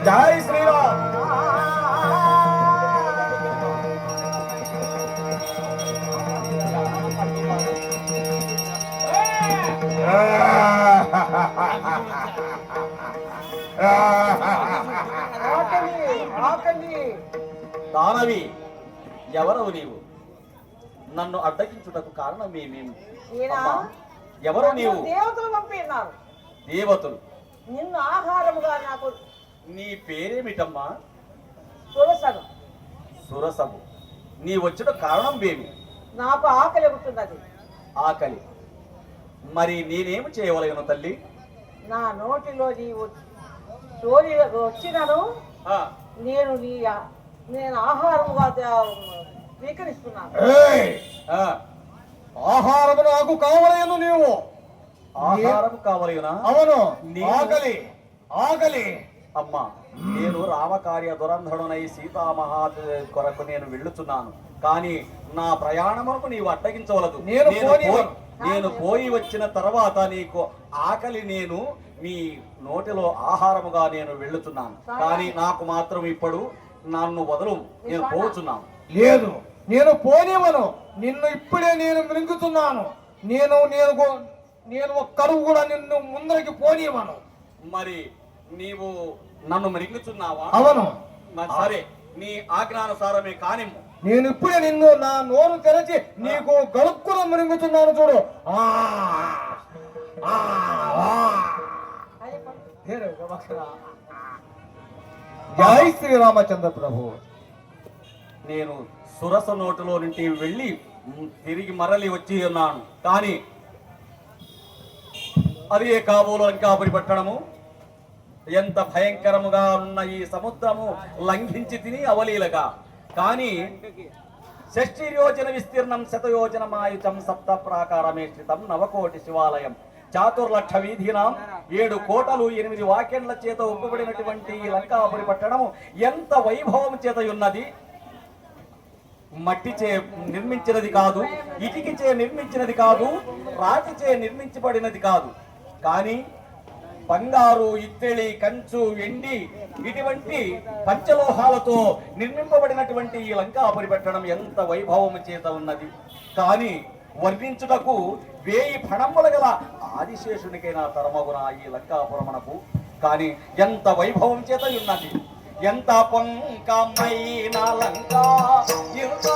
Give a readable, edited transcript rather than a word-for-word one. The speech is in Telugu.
జై శ్రీరామ్. దానవి, ఎవరవు నీవు? నన్ను అడ్డగించుటకు కారణమేమేమి? ఎవరు నీవు? దేవతలు పంపిన్నారు. దేవతలు? నిన్ను ఆహారముగా నాకు. నీ పేరేమిటమ్మా? సురసను. సురసము. నీ వచ్చిన కారణం ఏమి? నాకు ఆకలి ఉంటున్నది. ఆకలి? మరి నేనేమి చేయవలెను తల్లి? నా నోటిలో నీవు చోరీ వచ్చినను నేను ఆహారముగా స్వీకరిస్తున్నాను. ఆహారము నాకు కావలేను. నీవు ఆహారం కావలేనా? అవును. ఆకలి ఆకలి. అమ్మా, నేను రామకార్య దురంధరునై సీతామహా కొరకు నేను వెళ్ళుచున్నాను. కానీ నా ప్రయాణమునకు నీవు అడ్డగించవలదు. నేను పోయి వచ్చిన తర్వాత నీకు ఆకలి నేను నీ నోటిలో ఆహారముగా నేను వెళ్ళుచున్నాను. కానీ నాకు మాత్రం ఇప్పుడు నన్ను వదలు, నేను పోచున్నాను. లేదు, నేను పోనివను. నిన్ను ఇప్పుడే నేను మృంగుతున్నాను. నేను ఒక్కరు కూడా నిన్ను ముందరికి పోనివను. మరి నీవు నన్ను మృంగుచున్నావా? అవును. సరే, నీ ఆజ్ఞానుసారమే కానిమ్ము. నేను ఇప్పుడే నిన్ను నా నోరు తెరచి నీకు గలుక్కున మృంగుతున్నాను. చూడు. జై శ్రీరామచంద్ర ప్రభు. నేను సురస నోటిలో నుండి వెళ్ళి తిరిగి మరలి వచ్చి ఉన్నాను. కానీ అదే కాబోలు లంకాపురి పట్టణము. ఎంత భయంకరముగా ఉన్న ఈ సముద్రము లంఘించి తిని అవలీలగా. కానీ షష్ఠియోజన విస్తీర్ణం శతయోజనమాయుతం సప్త ప్రాకారమేష్టితం నవకోటి శివాలయం చాతుర్లక్ష వీధీనాం 7 కోటలు 8 వాక్యండ్ల చేత ఒప్పుబడినటువంటి ఈ లంకాపురి పట్టణము ఎంత వైభవం చేత ఉన్నది. మట్టిచే నిర్మించినది కాదు, ఇటికిచే నిర్మించినది కాదు, రాతిచే నిర్మించబడినది కాదు. కానీ బంగారు, ఇత్తడి, కంచు, వెండి ఇటువంటి పంచలోహాలతో నిర్మింపబడినటువంటి ఈ లంకాపురి పట్టణం ఎంత వైభవం చేత ఉన్నది. కానీ వర్ణించుటకు 1000 ఫణముల గల ఆదిశేషునికైనా తరమగున ఈ లంకాపురమునకు. కానీ ఎంత వైభవం చేత ఉన్నది. ఎంత పొంకమైన లంకా ఎంత